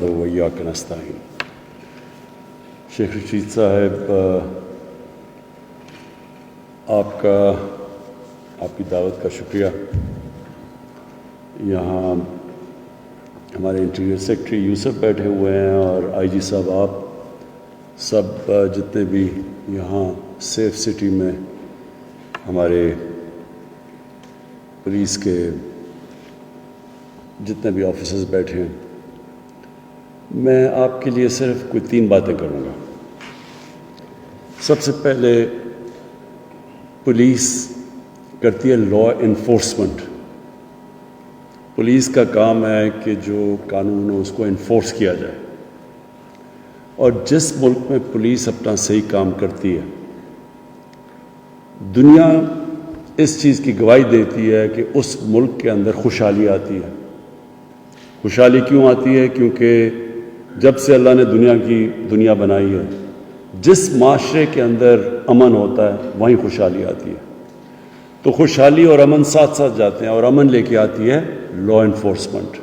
نحمدہ و ایاک نستعین۔ شیخ رشید صاحب، آپ کی دعوت کا شکریہ۔ یہاں ہمارے انٹیریئر سیکرٹری یوسف بیٹھے ہوئے ہیں اور آئی جی صاحب، آپ سب جتنے بھی یہاں سیف سٹی میں ہمارے پولیس کے جتنے بھی آفیسرز بیٹھے ہیں، میں آپ کے لیے صرف کوئی 3 باتیں کروں گا۔ سب سے پہلے، پولیس کرتی ہے لا انفورسمنٹ۔ پولیس کا کام ہے کہ جو قانون ہو اس کو انفورس کیا جائے، اور جس ملک میں پولیس اپنا صحیح کام کرتی ہے، دنیا اس چیز کی گواہی دیتی ہے کہ اس ملک کے اندر خوشحالی آتی ہے۔ خوشحالی کیوں آتی ہے؟ کیونکہ جب سے اللہ نے دنیا بنائی ہے، جس معاشرے کے اندر امن ہوتا ہے وہیں خوشحالی آتی ہے۔ تو خوشحالی اور امن ساتھ ساتھ جاتے ہیں، اور امن لے کے آتی ہے لا انفورسمنٹ۔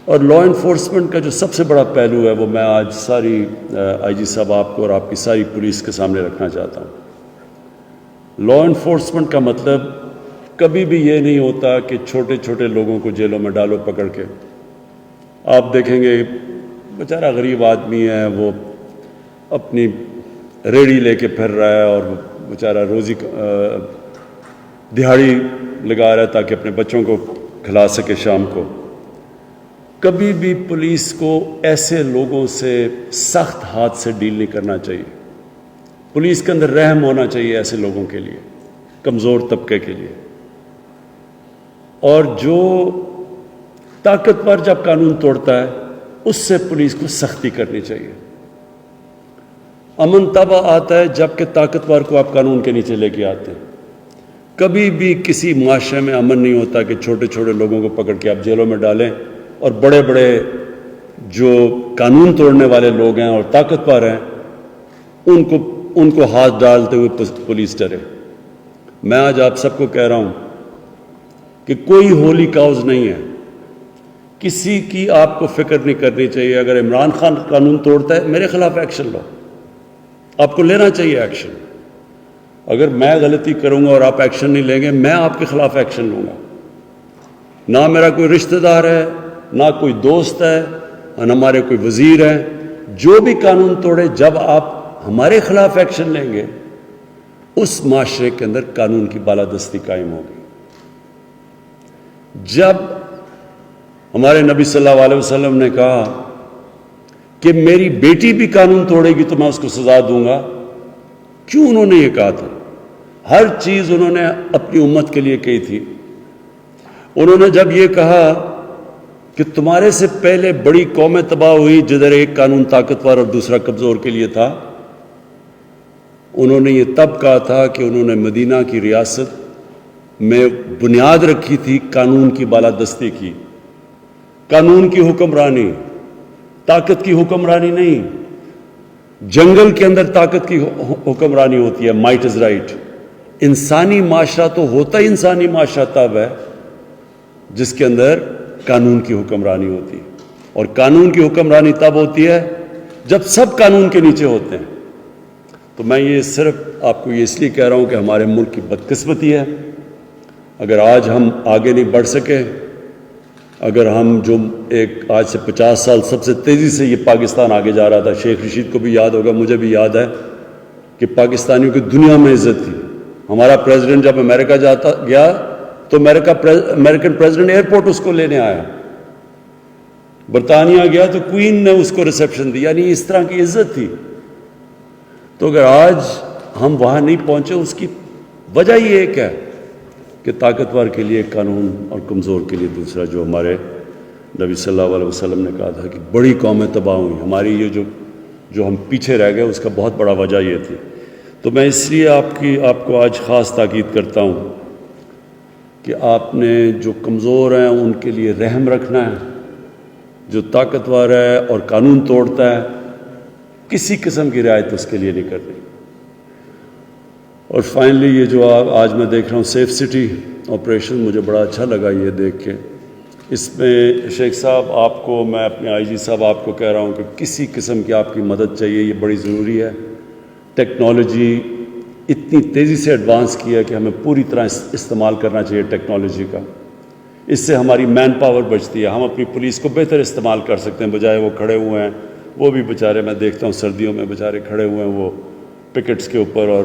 اور لا انفورسمنٹ کا جو سب سے بڑا پہلو ہے، وہ میں آج ساری آئی جی صاحب آپ کو اور آپ کی ساری پولیس کے سامنے رکھنا چاہتا ہوں۔ لا انفورسمنٹ کا مطلب کبھی بھی یہ نہیں ہوتا کہ چھوٹے چھوٹے لوگوں کو جیلوں میں ڈالو پکڑ کے۔ آپ دیکھیں گے بیچارہ غریب آدمی ہے، وہ اپنی ریڑھی لے کے پھر رہا ہے اور بیچارہ روزی دہاڑی لگا رہا ہے تاکہ اپنے بچوں کو کھلا سکے شام کو۔ کبھی بھی پولیس کو ایسے لوگوں سے سخت ہاتھ سے ڈیل نہیں کرنا چاہیے۔ پولیس کے اندر رحم ہونا چاہیے ایسے لوگوں کے لیے، کمزور طبقے کے لیے۔ اور جو طاقتور جب قانون توڑتا ہے، اس سے پولیس کو سختی کرنی چاہیے۔ امن تب آتا ہے جب کہ طاقتور کو آپ قانون کے نیچے لے کے آتے ہیں۔ کبھی بھی کسی معاشرے میں امن نہیں ہوتا کہ چھوٹے چھوٹے لوگوں کو پکڑ کے آپ جیلوں میں ڈالیں اور بڑے بڑے جو قانون توڑنے والے لوگ ہیں اور طاقتور ہیں ان کو ہاتھ ڈالتے ہوئے پولیس ڈرے۔ میں آج آپ سب کو کہہ رہا ہوں کہ کوئی ہولی کاؤز نہیں ہے، کسی کی آپ کو فکر نہیں کرنی چاہیے۔ اگر عمران خان قانون توڑتا ہے، میرے خلاف ایکشن لو، آپ کو لینا چاہیے ایکشن۔ اگر میں غلطی کروں گا اور آپ ایکشن نہیں لیں گے، میں آپ کے خلاف ایکشن لوں گا۔ نہ میرا کوئی رشتہ دار ہے، نہ کوئی دوست ہے، نہ ہمارے کوئی وزیر ہے۔ جو بھی قانون توڑے، جب آپ ہمارے خلاف ایکشن لیں گے، اس معاشرے کے اندر قانون کی بالادستی قائم ہوگی۔ جب ہمارے نبی صلی اللہ علیہ وسلم نے کہا کہ میری بیٹی بھی قانون توڑے گی تو میں اس کو سزا دوں گا، کیوں انہوں نے یہ کہا تھا؟ ہر چیز انہوں نے اپنی امت کے لیے کہی تھی۔ انہوں نے جب یہ کہا کہ تمہارے سے پہلے بڑی قومیں تباہ ہوئی جدھر ایک قانون طاقتور اور دوسرا کمزور کے لیے تھا، انہوں نے یہ تب کہا تھا کہ انہوں نے مدینہ کی ریاست میں بنیاد رکھی تھی قانون کی بالادستی کی، قانون کی حکمرانی، طاقت کی حکمرانی نہیں۔ جنگل کے اندر طاقت کی حکمرانی ہوتی ہے، مائٹ از رائٹ۔ انسانی معاشرہ تو ہوتا ہی انسانی معاشرہ تب ہے جس کے اندر قانون کی حکمرانی ہوتی ہے، اور قانون کی حکمرانی تب ہوتی ہے جب سب قانون کے نیچے ہوتے ہیں۔ تو میں یہ صرف آپ کو یہ اس لیے کہہ رہا ہوں کہ ہمارے ملک کی بدقسمتی ہے اگر آج ہم آگے نہیں بڑھ سکے، اگر ہم جو ایک آج سے 50 سال سب سے تیزی سے یہ پاکستان آگے جا رہا تھا، شیخ رشید کو بھی یاد ہوگا، مجھے بھی یاد ہے کہ پاکستانیوں کی دنیا میں عزت تھی۔ ہمارا پریزیڈنٹ جب امریکہ گیا تو امریکن پریزیڈنٹ ایئرپورٹ اس کو لینے آیا، برطانیہ گیا تو کوئین نے اس کو ریسیپشن دی، یعنی اس طرح کی عزت تھی۔ تو اگر آج ہم وہاں نہیں پہنچے، اس کی وجہ یہ ایک ہے کہ طاقتور کے لیے قانون اور کمزور کے لیے دوسرا، جو ہمارے نبی صلی اللہ علیہ وسلم نے کہا تھا کہ بڑی قومیں تباہ ہوئیں، ہماری یہ جو ہم پیچھے رہ گئے، اس کا بہت بڑا وجہ یہ تھی۔ تو میں اس لیے آپ کو آج خاص تاکید کرتا ہوں کہ آپ نے جو کمزور ہیں ان کے لیے رحم رکھنا ہے، جو طاقتور ہے اور قانون توڑتا ہے کسی قسم کی رعایت اس کے لیے نہیں کرنی۔ اور فائنلی یہ جو آج میں دیکھ رہا ہوں سیف سٹی آپریشن، مجھے بڑا اچھا لگا یہ دیکھ کے اس میں شیخ صاحب آپ کو میں اپنے آئی جی صاحب آپ کو کہہ رہا ہوں کہ کسی قسم کی آپ کی مدد چاہیے، یہ بڑی ضروری ہے۔ ٹیکنالوجی اتنی تیزی سے ایڈوانس کی ہے کہ ہمیں پوری طرح استعمال کرنا چاہیے ٹیکنالوجی کا۔ اس سے ہماری مین پاور بچتی ہے، ہم اپنی پولیس کو بہتر استعمال کر سکتے ہیں، بجائے وہ کھڑے ہوئے ہیں، وہ بھی بیچارے میں دیکھتا ہوں سردیوں میں بیچارے کھڑے ہوئے ہیں وہ پکٹس کے اوپر، اور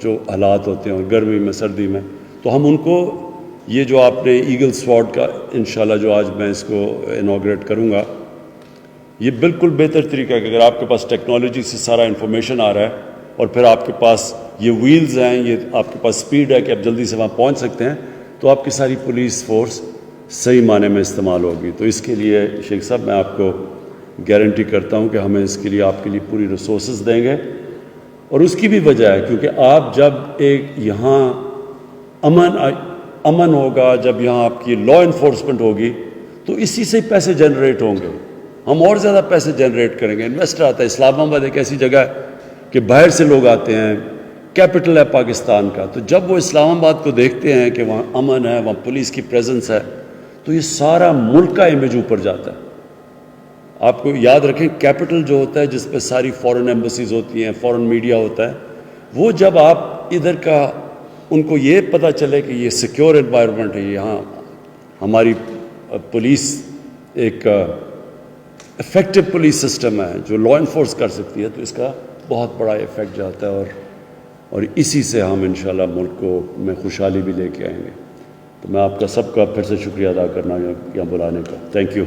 جو حالات ہوتے ہیں گرمی میں سردی میں، تو ہم ان کو یہ جو آپ نے ایگل سواڈ کا انشاءاللہ جو آج میں اس کو انوگریٹ کروں گا، یہ بالکل بہتر طریقہ ہے کہ اگر آپ کے پاس ٹیکنالوجی سے سارا انفارمیشن آ رہا ہے اور پھر آپ کے پاس یہ ویلز ہیں، یہ آپ کے پاس سپیڈ ہے کہ آپ جلدی سے وہاں پہنچ سکتے ہیں، تو آپ کی ساری پولیس فورس صحیح معنی میں استعمال ہوگی۔ تو اس کے لیے شیخ صاحب میں آپ کو گارنٹی کرتا ہوں کہ ہمیں اس کے لیے آپ کے لیے پوری ریسورسز دیں گے، اور اس کی بھی وجہ ہے کیونکہ آپ جب ایک یہاں امن ہوگا، جب یہاں آپ کی لا انفورسمنٹ ہوگی، تو اسی سے پیسے جنریٹ ہوں گے، ہم اور زیادہ پیسے جنریٹ کریں گے۔ انویسٹر آتا ہے، اسلام آباد ایک ایسی جگہ ہے کہ باہر سے لوگ آتے ہیں، کیپٹل ہے پاکستان کا، تو جب وہ اسلام آباد کو دیکھتے ہیں کہ وہاں امن ہے، وہاں پولیس کی پریزنس ہے، تو یہ سارا ملک کا امیج اوپر جاتا ہے۔ آپ کو یاد رکھیں کیپٹل جو ہوتا ہے جس پہ ساری فورن ایمبیسیز ہوتی ہیں، فورن میڈیا ہوتا ہے، وہ جب آپ ادھر کا ان کو یہ پتہ چلے کہ یہ سیکیور انوائرمنٹ ہے، یہاں ہماری پولیس ایک افیکٹو پولیس سسٹم ہے جو لا انفورس کر سکتی ہے، تو اس کا بہت بڑا ایفیکٹ جاتا ہے، اور اسی سے ہم انشاءاللہ ملک کو میں خوشحالی بھی لے کے آئیں گے۔ تو میں آپ کا سب کا پھر سے شکریہ ادا کرنا یہاں بلانے کا۔ Thank you.